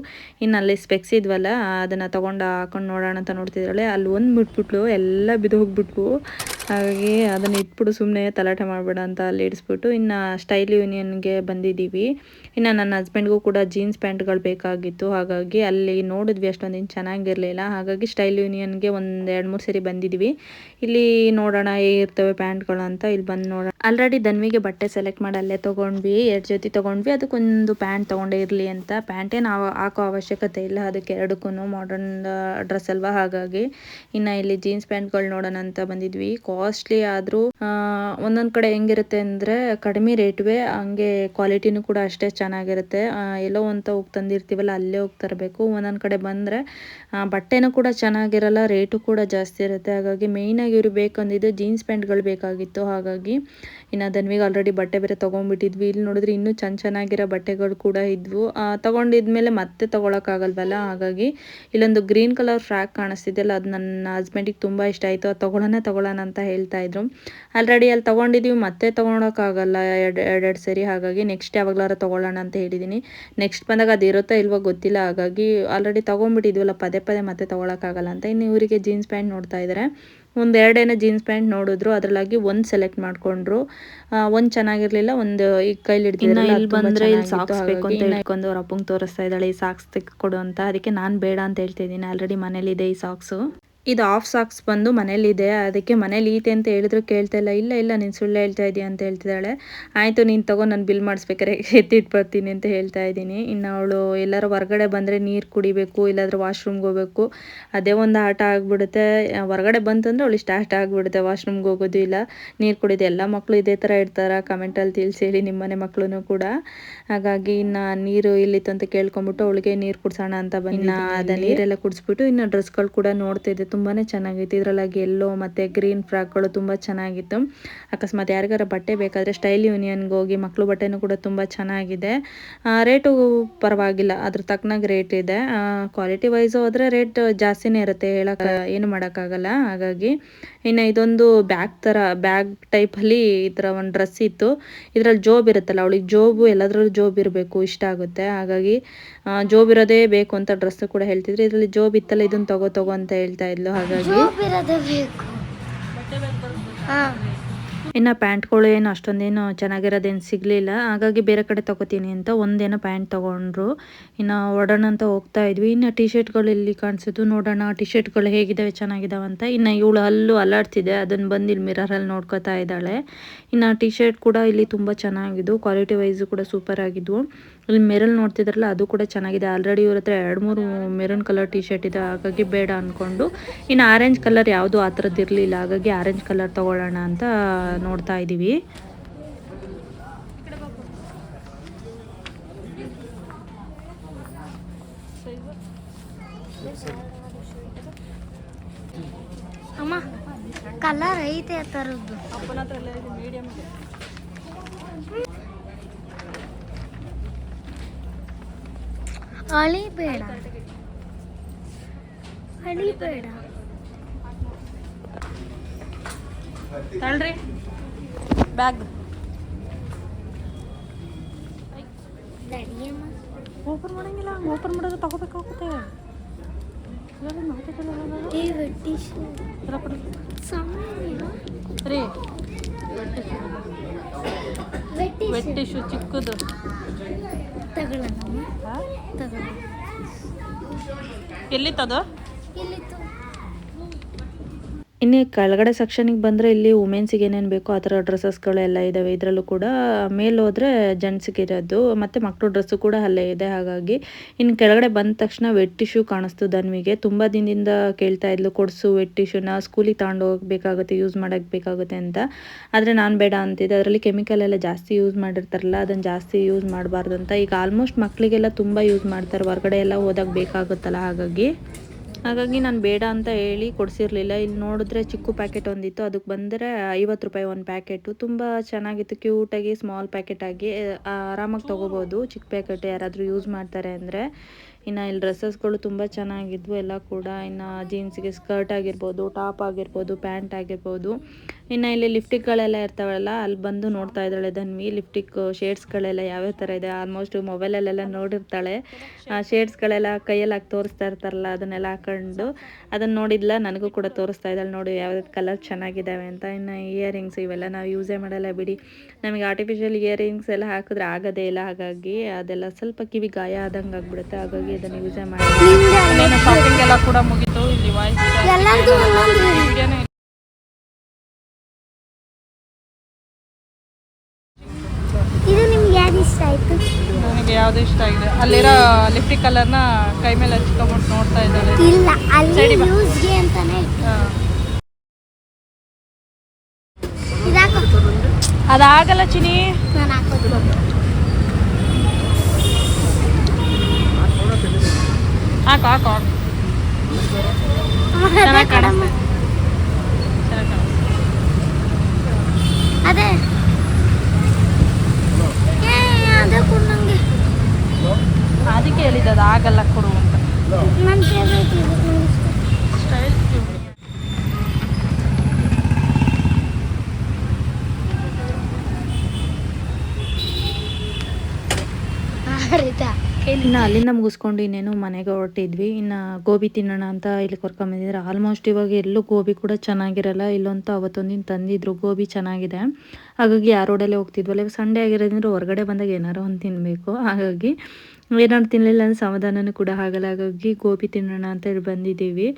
ಇನ್ನು ಅಲ್ಲಿ ಸ್ಪೆಕ್ಸ್ ಇದ್ವಲ್ಲ, ಅದನ್ನು ತೊಗೊಂಡು ಹಾಕೊಂಡು ನೋಡೋಣ ಅಂತ ನೋಡ್ತಿದ್ದಾಳೆ. ಅಲ್ಲಿ ಒಂದು ಬಿಟ್ಬಿಟ್ಲು, ಎಲ್ಲ ಬಿದ್ದೋಗ್ಬಿಟ್ವು. ಹಾಗಾಗಿ ಅದನ್ನು ಇಟ್ಬಿಟ್ಟು ಸುಮ್ಮನೆ ತಲಾಟೆ ಮಾಡಬೇಡ ಅಂತ ಅಲ್ಲಿ ಇಡಿಸ್ಬಿಟ್ಟು ಇನ್ನು ಸ್ಟೈಲ್ ಯೂನಿಯನ್ಗೆ ಬಂದಿದ್ದೀವಿ. ಇನ್ನು ನನ್ನ ಹಸ್ಬೆಂಡ್ಗೂ ಕೂಡ ಜೀನ್ಸ್ ಪ್ಯಾಂಟ್ಗಳು ಬೇಕಾಗಿತ್ತು, ಹಾಗಾಗಿ ಅಲ್ಲಿ ನೋಡಿದ್ವಿ, ಅಷ್ಟೊಂದೇನು ಚೆನ್ನಾಗಿರಲಿಲ್ಲ. ಹಾಗಾಗಿ ಸ್ಟೈಲ್ ಯೂನಿಯನ್ಗೆ ಒಂದು 2-3 ಸರಿ ಬಂದಿದ್ವಿ. ಇಲ್ಲಿ ನೋಡೋಣ ಹೇಗಿರ್ತವೆ ಪ್ಯಾಂಟ್ಗಳು ಅಂತ ಇಲ್ಲಿ ಬಂದು ನೋಡೋಣ. ಆಲ್ರೆಡಿ ಧನ್ವಿಗೆ ಬಟ್ಟೆ ಸೆಲೆಕ್ಟ್ ಮಾಡಿ ಅಲ್ಲೇ ತೊಗೊಂಡ್ವಿ, 2 ಜೊತೆ ತೊಗೊಂಡ್ವಿ. ಅದಕ್ಕೊಂದು ಪ್ಯಾಂಟ್ ತೊಗೊಂಡೇ ಇರಲಿ ಅಂತ. ಪ್ಯಾಂಟೇನು ಹಾಕೋ ಅವಶ್ಯಕತೆ ಇಲ್ಲ ಅದಕ್ಕೆ, ಎರಡಕ್ಕೂ ಮಾಡರ್ನ್ ಡ್ರೆಸ್ ಅಲ್ವಾ, ಹಾಗಾಗಿ. ಇನ್ನು ಇಲ್ಲಿ ಜೀನ್ಸ್ ಪ್ಯಾಂಟ್ಗಳು ನೋಡೋಣ ಅಂತ ಬಂದಿದ್ವಿ. ಕಾಸ್ಟ್ಲಿ ಆದರೂ ಒಂದೊಂದು ಕಡೆ ಹೆಂಗಿರುತ್ತೆ ಅಂದರೆ ಕಡಿಮೆ ರೇಟ್ವೇ, ಹಂಗೆ ಕ್ವಾಲಿಟಿನೂ ಕೂಡ ಅಷ್ಟೇ ಚೆನ್ನಾಗಿರುತ್ತೆ. ಎಲ್ಲೋ ಅಂತ ಹೋಗಿ ತಂದಿರ್ತೀವಲ್ಲ ಅಲ್ಲೇ ಹೋಗಿ ತರಬೇಕು. ಒಂದೊಂದು ಕಡೆ ಬಂದರೆ ಬಟ್ಟೆನೂ ಕೂಡ ಚೆನ್ನಾಗಿರಲ್ಲ, ರೇಟು ಕೂಡ ಜಾಸ್ತಿ ಇರುತ್ತೆ. ಹಾಗಾಗಿ ಮೇಯ್ನಾಗಿ ಇವ್ರು ಬೇಕಂದಿದ್ದು ಜೀನ್ಸ್ ಪ್ಯಾಂಟ್ಗಳು ಬೇಕಾಗಿತ್ತು. ಹಾಗಾಗಿ ಇನ್ನು ಧನ್ವಿಗೆ ಆಲ್ರೆಡಿ ಬಟ್ಟೆ ಬೇರೆ ತೊಗೊಂಡ್ಬಿಟ್ಟಿದ್ವಿ. ಇಲ್ಲಿ ನೋಡಿದ್ರೆ ಇನ್ನೂ ಚೆನ್ನಾಗಿರೋ ಬಟ್ಟೆಗಳು ಕೂಡ ಇದ್ವು. ತೊಗೊಂಡಿದ್ಮೇಲೆ ಮತ್ತೆ ತೊಗೊಳಕ್ಕಾಗಲ್ವಲ್ಲ, ಹಾಗಾಗಿ ಇಲ್ಲೊಂದು ಗ್ರೀನ್ ಕಲರ್ ಫ್ರಾಕ್ ಕಾಣಿಸ್ತಿದೆಯಲ್ಲ, ಅದು ನನ್ನ ಹಸ್ಬೆಂಡಿಗೆ ತುಂಬ ಇಷ್ಟ ಆಯಿತು. ಅದು ತೊಗೊಳ್ಳೋಣ ಅಂತ ಹೇಳ್ತಾಯಿದ್ರು. ಆಲ್ರೆಡಿ ಅಲ್ಲಿ ತೊಗೊಂಡಿದ್ದೀವಿ, ಮತ್ತೆ ತೊಗೊಳಕ್ಕಾಗಲ್ಲ ಎರಡು ಸರಿ. ಹಾಗಾಗಿ ನೆಕ್ಸ್ಟ್ ಯಾವಾಗಲಾರ ತೊಗೊಳ್ಳೋಣ ಅಂತ ಹೇಳಿದ್ದೀನಿ. ನೆಕ್ಸ್ಟ್ ಬಂದಾಗ ಅದು ಇರುತ್ತೋ ಇಲ್ವೋ ಗೊತ್ತಿಲ್ಲ. ಹಾಗಾಗಿ ಆಲ್ರೆಡಿ ತೊಗೊಂಡ್ಬಿಟ್ಟಿದ್ವಲ್ಲ, ಪದೇ ಮತ್ತೆ ತೊಗೊಳಕ್ಕಾಗಲ್ಲ ಅಂತ. ಇನ್ನು ಇವರಿಗೆ ಜೀನ್ಸ್ ಪ್ಯಾಂಟ್ ನೋಡ್ತಾ ಇದ್ದಾರೆ. ಒಂದೆರಡೇನೋ ಜೀನ್ಸ್ ಪ್ಯಾಂಟ್ ನೋಡಿದ್ರು, ಅದರಲ್ಲಾಗಿ ಒಂದು ಸೆಲೆಕ್ಟ್ ಮಾಡ್ಕೊಂಡ್ರು. ಒಂದು ಚೆನ್ನಾಗಿರ್ಲಿಲ್ಲ, ಒಂದು ಈಗ ಕೈಲಿ ಹಿಡಿದಿಲ್ಲ. ಇಲ್ಲಿ ಬಂದರೆ ಇಲ್ಲಿ ಸಾಕ್ಸ್ ಬೇಕು ಅಂತ ಹೇಳ್ಕೊಂಡು ಅವ್ರ ಅಪ್ಪಂಗೆ ತೋರಿಸ್ತಾ ಇದ್ದಾಳೆ, ಈ ಸಾಕ್ಸ್ ತೆಗೆದುಕೊಡು ಅಂತ. ಅದಕ್ಕೆ ನಾನು ಬೇಡ ಅಂತ ಹೇಳ್ತಿದ್ದೀನಿ, ಆಲ್ರೆಡಿ ಮನೇಲಿದೆ ಈ ಸಾಕ್ಸು. ಇದು ಆಫ್ ಸಾಕ್ಸ್ ಬಂದು ಮನೇಲಿದೆ, ಅದಕ್ಕೆ ಮನೇಲಿ ಈತೆ ಅಂತ ಹೇಳಿದ್ರು ಕೇಳ್ತಾ ಇಲ್ಲ ನೀನು ಸುಳ್ಳು ಹೇಳ್ತಾ ಇದೀಯ ಅಂತ ಹೇಳ್ತಿದ್ದಾಳೆ. ಆಯಿತು ನೀನು ತಗೋ, ನಾನು ಬಿಲ್ ಮಾಡಿಸ್ಬೇಕಾರೆ ಎತ್ತಿಟ್ಟು ಬರ್ತೀನಿ ಅಂತ ಹೇಳ್ತಾ ಇದ್ದೀನಿ. ಇನ್ನು ಅವಳು ಎಲ್ಲರೂ ಹೊರಗಡೆ ಬಂದರೆ ನೀರು ಕುಡಿಬೇಕು, ಇಲ್ಲಾಂದ್ರೆ ವಾಶ್ರೂಮ್ಗೆ ಹೋಗಬೇಕು, ಅದೇ ಒಂದು ಆಟ ಆಗಿಬಿಡುತ್ತೆ. ಹೊರಗಡೆ ಬಂತಂದರೆ ಅವಳು ಇಷ್ಟ ಆಟ ಆಗಿಬಿಡುತ್ತೆ, ವಾಶ್ರೂಮ್ಗೆ ಹೋಗೋದು ಇಲ್ಲ ನೀರು ಕುಡಿಯೋದು. ಎಲ್ಲ ಮಕ್ಕಳು ಇದೇ ಥರ ಇರ್ತಾರೆ, ಕಮೆಂಟಲ್ಲಿ ತಿಳಿಸಿ ಹೇಳಿ, ನಿಮ್ಮನೆ ಮಕ್ಕಳು ಕೂಡ. ಹಾಗಾಗಿ ಇನ್ನು ನೀರು ಇಲ್ಲಿತ್ತು ಅಂತ ಕೇಳ್ಕೊಂಬಿಟ್ಟು ಅವಳಿಗೆ ನೀರು ಕುಡ್ಸೋಣ ಅಂತ ಬಂದು ಅದ ನೀರೆಲ್ಲ ಕುಡಿಸ್ಬಿಟ್ಟು ಇನ್ನು ಡ್ರೆಸ್ಗಳು ಕೂಡ ನೋಡ್ತಿದ್ದೆ. ತುಂಬಾ ಚೆನ್ನಾಗಿತ್ತು. ಇದರಲ್ಲಾಗಿ ಎಲ್ಲೋ ಮತ್ತು ಗ್ರೀನ್ ಫ್ರಾಕ್ಗಳು ತುಂಬ ಚೆನ್ನಾಗಿತ್ತು. ಅಕಸ್ಮಾತ್ ಯಾರಿಗಾರ ಬಟ್ಟೆ ಬೇಕಾದರೆ ಸ್ಟೈಲ್ ಯೂನಿಯನ್ಗೆ ಹೋಗಿ, ಮಕ್ಕಳು ಬಟ್ಟೆನೂ ಕೂಡ ತುಂಬ ಚೆನ್ನಾಗಿದೆ. ರೇಟು ಪರವಾಗಿಲ್ಲ, ಅದ್ರ ತಕ್ಕನಾಗಿ ರೇಟ್ ಇದೆ. ಕ್ವಾಲಿಟಿ ವೈಸ್ ಹೋದರೆ ರೇಟ್ ಜಾಸ್ತಿನೇ ಇರುತ್ತೆ, ಹೇಳೋಕೆ ಏನು ಮಾಡೋಕ್ಕಾಗಲ್ಲ. ಹಾಗಾಗಿ ಇನ್ನು ಇದೊಂದು ಬ್ಯಾಗ್ ಟೈಪಲ್ಲಿ ಈ ಥರ ಒಂದು ಡ್ರೆಸ್ ಇತ್ತು. ಇದರಲ್ಲಿ ಜೋಬ್ ಇರುತ್ತಲ್ಲ, ಅವಳಿಗೆ ಜೋಬು ಎಲ್ಲದರಲ್ಲೂ ಜೋಬ್ ಇರಬೇಕು, ಇಷ್ಟ ಆಗುತ್ತೆ. ಹಾಗಾಗಿ ಜೋಬ್ ಇರೋದೇ ಬೇಕು ಅಂತ ಡ್ರೆಸ್ಸು ಕೂಡ ಹೇಳ್ತಿದ್ರು. ಇದರಲ್ಲಿ ಜೋಬ್ ಇತ್ತಲ್ಲ, ಇದನ್ನು ತಗೋ ಅಂತ ಹೇಳ್ತಾ ಇದ್ಲು. ಹಾಗಾಗಿ ಇನ್ನು ಪ್ಯಾಂಟ್ಗಳು ಏನು ಅಷ್ಟೊಂದೇನು ಚೆನ್ನಾಗಿರೋದೇನು ಸಿಗಲಿಲ್ಲ. ಹಾಗಾಗಿ ಬೇರೆ ಕಡೆ ತೊಗೋತೀನಿ ಅಂತ ಒಂದೇನೋ ಪ್ಯಾಂಟ್ ತೊಗೊಂಡ್ರು. ಇನ್ನು ಹೊಡೋಣ ಅಂತ ಹೋಗ್ತಾ ಇದ್ವಿ. ಇನ್ನು ಟಿ ಶರ್ಟ್ಗಳು ಇಲ್ಲಿ ಕಾಣಿಸಿದ್ದು, ನೋಡೋಣ ಟಿ ಶರ್ಟ್ಗಳು ಹೇಗಿದ್ದಾವೆ, ಚೆನ್ನಾಗಿದ್ದಾವೆ ಅಂತ. ಇನ್ನು ಇವಳು ಹಲ್ಲು ಅಲ್ಲಾಡ್ತಿದೆ, ಅದನ್ನು ಬಂದು ಇಲ್ಲಿ ಮಿರರಲ್ಲಿ ನೋಡ್ಕೋತಾ ಇದ್ದಾಳೆ. ಇನ್ನು ಟಿ ಶರ್ಟ್ ಕೂಡ ಇಲ್ಲಿ ತುಂಬ ಚೆನ್ನಾಗಿದ್ದು, ಕ್ವಾಲಿಟಿ ವೈಸು ಕೂಡ ಸೂಪರ್ ಆಗಿದ್ವು. ಇಲ್ಲಿ ಮೆರಲ್ ನೋಡ್ತಿದ್ರಲ್ಲ, ಅದು ಕೂಡ ಚೆನ್ನಾಗಿದೆ. ಆಲ್ರೆಡಿ ಇವ್ರ ಹತ್ರ 2-3 ಮೆರೂನ್ ಕಲರ್ ಟಿ ಶರ್ಟ್ ಇದೆ, ಹಾಗಾಗಿ ಬೇಡ ಅಂದ್ಕೊಂಡು. ಇನ್ನು ಆರೆಂಜ್ ಕಲರ್ ಯಾವುದು ಆ ಥರದ್ದು ಇರಲಿಲ್ಲ, ಹಾಗಾಗಿ ಆರೆಂಜ್ ಕಲರ್ ತೊಗೊಳ್ಳೋಣ ಅಂತ ನೋಡ್ತಾ ಇದ್ದೀವಿ. ಅಮ್ಮ ಕಲರ್ ಐತೆ ಆ ಥರದ್ದು. ಅಳಿಬೇಡ ತಳ್ರಿ ಬ್ಯಾಗ್ ಓಪನ್ ಮಾಡಂಗಿಲ್ಲ, ಓಪನ್ ಮಾಡೋದು ತಗೋಬೇಕಾಗುತ್ತೆ. ರೀ ವೆಟ್ ಟಿಶ್ಯೂ ಚಿಕ್ಕದು ಎಲ್ಲಿತ್ತದು? ಇನ್ನು ಕೆಳಗಡೆ ಸೆಕ್ಷನಿಗೆ ಬಂದರೆ ಇಲ್ಲಿ ವುಮೆನ್ಸಿಗೆ ಏನೇನು ಬೇಕೋ ಆ ಥರ ಡ್ರೆಸ್ಸಸ್ಗಳೆಲ್ಲ ಇದ್ದಾವೆ. ಇದರಲ್ಲೂ ಕೂಡ ಮೇಲೆ ಹೋದರೆ ಜೆಂಟ್ಸಿಗೆ ಇರೋದು, ಮತ್ತು ಮಕ್ಕಳು ಡ್ರೆಸ್ಸು ಕೂಡ ಅಲ್ಲೇ ಇದೆ. ಹಾಗಾಗಿ ಇನ್ನು ಕೆಳಗಡೆ ಬಂದ ತಕ್ಷಣ ವೆಟ್ ಟಿಶ್ಯೂ ಕಾಣಿಸ್ತು ಧನ್ವಿಗೆ. ತುಂಬ ದಿನದಿಂದ ಕೇಳ್ತಾ ಇದ್ಲು, ಕೊಡಿಸು ವೆಟ್ ಟಿಶ್ಯೂನ, ಸ್ಕೂಲಿಗೆ ತಗೊಂಡು ಹೋಗಬೇಕಾಗುತ್ತೆ, ಯೂಸ್ ಮಾಡೋಕ್ಕೆ ಬೇಕಾಗುತ್ತೆ ಅಂತ. ಆದರೆ ನಾನು ಬೇಡ ಅಂತಿದ್ದೆ, ಅದರಲ್ಲಿ ಕೆಮಿಕಲ್ ಎಲ್ಲ ಜಾಸ್ತಿ ಯೂಸ್ ಮಾಡಿರ್ತಾರಲ್ಲ, ಅದನ್ನು ಜಾಸ್ತಿ ಯೂಸ್ ಮಾಡಬಾರ್ದು ಅಂತ. ಈಗ ಆಲ್ಮೋಸ್ಟ್ ಮಕ್ಕಳಿಗೆಲ್ಲ ತುಂಬ ಯೂಸ್ ಮಾಡ್ತಾರೆ, ಹೊರಗಡೆ ಎಲ್ಲ ಹೋದಾಗ ಬೇಕಾಗುತ್ತಲ್ಲ. ಹಾಗಾಗಿ ನಾನು ಬೇಡ ಅಂತ ಹೇಳಿ ಕೊಡಿಸಿರ್ಲಿಲ್ಲ. ಇಲ್ಲಿ ನೋಡಿದ್ರೆ ಚಿಕ್ಕ ಪ್ಯಾಕೆಟ್ ಒಂದಿತ್ತು, ಅದಕ್ಕೆ ಬಂದರೆ 50 ರೂಪಾಯಿ ಒಂದು ಪ್ಯಾಕೆಟು. ತುಂಬ ಚೆನ್ನಾಗಿತ್ತು, ಕ್ಯೂಟಾಗಿ ಸ್ಮಾಲ್ ಪ್ಯಾಕೆಟ್ ಆಗಿ ಆರಾಮಾಗಿ ತೊಗೋಬೋದು, ಚಿಕ್ಕ ಪ್ಯಾಕೆಟ್ ಯಾರಾದರೂ ಯೂಸ್ ಮಾಡ್ತಾರೆ ಅಂದರೆ. ಇನ್ನು ಇಲ್ಲಿ ಡ್ರೆಸ್ಸಸ್ಗಳು ತುಂಬ ಚೆನ್ನಾಗಿದ್ವು ಎಲ್ಲ ಕೂಡ. ಇನ್ನು ಜೀನ್ಸಿಗೆ ಸ್ಕರ್ಟ್ ಆಗಿರ್ಬೋದು, ಟಾಪ್ ಆಗಿರ್ಬೋದು, ಪ್ಯಾಂಟ್ ಆಗಿರ್ಬೋದು. ಇನ್ನು ಇಲ್ಲಿ ಲಿಪ್ಟಿಕ್ಗಳೆಲ್ಲ ಇರ್ತಾವಲ್ಲ, ಅಲ್ಲಿ ಬಂದು ನೋಡ್ತಾ ಇದ್ದಾಳೆ ಧನ್ವಿ. ಲಿಪ್ಟಿಕ್ ಶೇಡ್ಸ್ಗಳೆಲ್ಲ ಯಾವ್ಯಾವ ಥರ ಇದೆ, ಆಲ್ಮೋಸ್ಟ್ ಮೊಬೈಲಲ್ಲೆಲ್ಲ ನೋಡಿರ್ತಾಳೆ. ಶೇಡ್ಸ್ಗಳೆಲ್ಲ ಕೈಯಲ್ಲಿ ಹಾಕಿ ತೋರಿಸ್ತಾ ಇರ್ತಾರಲ್ಲ, ಅದನ್ನೆಲ್ಲ ಹಾಕೊಂಡು ಅದನ್ನು ನೋಡಿದ್ಲ, ನನಗೂ ಕೂಡ ತೋರಿಸ್ತಾ ಇದ್ದಾಳೆ, ನೋಡಿ ಯಾವ್ಯಾವ ಕಲರ್ ಚೆನ್ನಾಗಿದ್ದಾವೆ ಅಂತ. ಇನ್ನು ಇಯರಿಂಗ್ಸ್ ಇವೆಲ್ಲ ನಾವು ಯೂಸೇ ಮಾಡಲ್ಲ ಬಿಡಿ, ನಮಗೆ ಆರ್ಟಿಫಿಷಿಯಲ್ ಇಯರಿಂಗ್ಸ್ ಎಲ್ಲ ಹಾಕಿದ್ರೆ ಆಗೋದೇ ಇಲ್ಲ. ಹಾಗಾಗಿ ಅದೆಲ್ಲ ಸ್ವಲ್ಪ ಕಿವಿ ಗಾಯ ಆದಂಗೆ ಆಗಿಬಿಡುತ್ತೆ, ಹಾಗಾಗಿ ಅದನ್ನು ಯೂಸೇ ಮಾಡಿ. ಶಾಪಿಂಗ್ ಎಲ್ಲ ಕೂಡ ಮುಗೀತು. ಇಲ್ಲಿ ವಾಯ್ಸ್ ನಿಮಗೆ ಯಾವ್ದು ಇಷ್ಟ ಆಗಿದೆ? ಅಲ್ಲಿರೋ ಲಿಪ್ಟಿಕ್ ಕಲರ್ನ ಕೈ ಮೇಲೆ ಹಚ್ಕೊಂಬಿಟ್ಟು ನೋಡ್ತಾ ಇದ್ದಾಳೆ. ಇಲ್ಲ ಅಲ್ಲಿ ಸರಿ ಬಾ. ಯೂಸ್ಗೆ ಅಂತಾನೆ ಹಾ. ಇದಾಕೋ ಅದಾಗಲ್ಲ ಚಿನಿ. ನಾನು ಹಾಕೋದು ಹಾಕು ಹಾಕು ಹಾಕು. ಚೆನ್ನಾಗಿ ಕಾಣಿಸ್ತೆ. ಚೆನ್ನಾಗಿ ಕಾಣಿಸ್ತೆ. ಅದೇ ಅದೇ ಕೊಡು ನಂಗೆ. ಅದಕ್ಕೆ ಹೇಳಿದ್ದು ಅದು ಆಗಲ್ಲ ಕೊಡು ಅಂತ. ನನ್ನ ಫೇವ್ರೇಟ್ ಇದು ನಂಗೆ ಇಷ್ಟ. ಸ್ಟೈಲ್ ಆರಿತಾ ಇನ್ನು ಅಲ್ಲಿಂದ ಮುಗಿಸ್ಕೊಂಡು ಇನ್ನೇನು ಮನೆಗೆ ಹೊರಟಿದ್ವಿ. ಇನ್ನು ಗೋಬಿ ತಿನ್ನೋಣ ಅಂತ ಇಲ್ಲಿ ಕರ್ಕೊಂಬಂದಿದ್ರು. ಆಲ್ಮೋಸ್ಟ್ ಇವಾಗ ಎಲ್ಲೂ ಗೋಬಿ ಕೂಡ ಚೆನ್ನಾಗಿರಲ್ಲ. ಇಲ್ಲಂತೂ ಅವತ್ತೊಂದಿನ ತಂದಿದ್ರು ಗೋಬಿ ಚೆನ್ನಾಗಿದೆ. ಹಾಗಾಗಿ ಆ ರೋಡಲ್ಲೇ ಹೋಗ್ತಿದ್ವಲ್ಲ. ಇವಾಗ ಸಂಡೇ ಆಗಿರೋದ್ರಿಂದ ಹೊರಗಡೆ ಬಂದಾಗ ಏನಾರು ಒಂದು ತಿನ್ನಬೇಕು. ಹಾಗಾಗಿ ಏನಾದ್ರು ತಿನ್ನಲಿಲ್ಲ ಅಂದರೆ ಸಮಾಧಾನನೂ ಕೂಡ ಆಗಲ್ಲ. ಹಾಗಾಗಿ ಗೋಬಿ ತಿನ್ನೋಣ ಅಂತ ಹೇಳಿ ಬಂದಿದ್ದೀವಿ.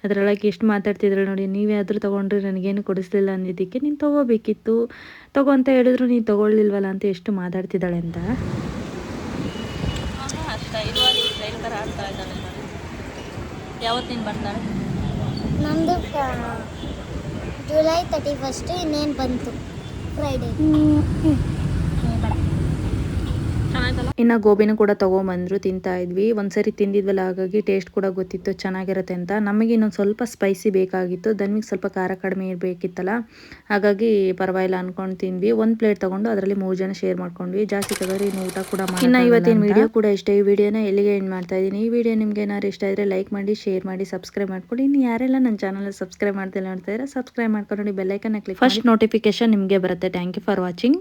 ಅದರೊಳಗೆ ಎಷ್ಟು ಮಾತಾಡ್ತಿದ್ರು ನೋಡಿ. ನೀವೇ ಆದರೂ ತೊಗೊಂಡ್ರೆ ನನಗೇನು ಕೊಡಿಸ್ಲಿಲ್ಲ ಅಂದಿದ್ದಕ್ಕೆ ನೀನು ತೊಗೋಬೇಕಿತ್ತು, ತೊಗೊ ಅಂತ ಹೇಳಿದ್ರು ನೀನು ತೊಗೊಳ್ಳಿಲ್ವಲ್ಲ ಅಂತ ಎಷ್ಟು ಮಾತಾಡ್ತಿದ್ದಾಳೆ ಅಂತ. ಸ್ಟೈಲ್ ಥರ ಆಡ್ತಾ ಇದ್ದಾಳೆ. ಯಾವತ್ತಿನ ಬರ್ತಾಳೆ? ನಮ್ಮದು ಜುಲೈ 31 ಇನ್ನೇನು ಬಂತು ಫ್ರೈಡೇ. ಇನ್ನು ಗೋಬಿನೂ ಕೂಡ ತೊಗೊಂಬಂದರು, ತಿಂತಾ ಇದ್ವಿ. ಒಂದ್ಸರಿ ತಿಂದಿದ್ವಲ್ಲ, ಹಾಗಾಗಿ ಟೇಸ್ಟ್ ಕೂಡ ಗೊತ್ತಿತ್ತು ಚೆನ್ನಾಗಿರುತ್ತೆ ಅಂತ. ನಮಗೆ ಇನ್ನೊಂದು ಸ್ವಲ್ಪ ಸ್ಪೈಸಿ ಬೇಕಾಗಿತ್ತು, ಧನ್ವಿಗೆ ಸ್ವಲ್ಪ ಖಾರ ಕಡಿಮೆ ಇರಬೇಕಿತ್ತಲ್ಲ, ಹಾಗಾಗಿ ಪರವಾಗಿಲ್ಲ ಅಂದ್ಕೊಂಡು ತಿಂದ್ವಿ. ಒಂದು ಪ್ಲೇಟ್ ತೊಗೊಂಡು ಅದರಲ್ಲಿ 3 ಜನ ಶೇರ್ ಮಾಡ್ಕೊಂಡ್ವಿ. ಜಾಸ್ತಿ ತಗೋರಿ ಇನ್ನು ಊಟ ಕೂಡ ಮಾಡಿ. ಇನ್ನು ಇವತ್ತಿನ ವಿಡಿಯೋ ಕೂಡ ಇಷ್ಟ. ಈ ವಿಡಿಯೋನ ಎಲ್ಲಿಗೆ ಎಂಡ್ ಮಾಡ್ತಾ ಇದ್ದೀನಿ. ಈ ವಿಡಿಯೋ ನಿಮ್ಗೆ ಏನಾದ್ರು ಇಷ್ಟ ಇದ್ದರೆ ಲೈಕ್ ಮಾಡಿ, ಶೇರ್ ಮಾಡಿ, ಸಬ್ಸ್ಕ್ರೈಬ್ ಮಾಡ್ಕೊಂಡು. ಇನ್ನು ಯಾರೆಲ್ಲ ನನ್ನ ಚಾನಲ್ ಸಬ್ಸ್ಕ್ರೈಬ್ ಮಾಡ್ತಿಲ್ಲ ನೋಡ್ತಾ ಇದ್ದಾರೆ, ಸಬ್ಸ್ಕ್ರೈಬ್ ಮಾಡ್ಕೊಂಡು ನೋಡಿ ಬೆಲ್ಲೈಕನ್ನ ಕ್ಲಿಕ್. ಫಸ್ಟ್ ನೋಟಿಫಿಕೇಶನ್ ನಿಮಗೆ ಬರುತ್ತೆ. Thank you for watching.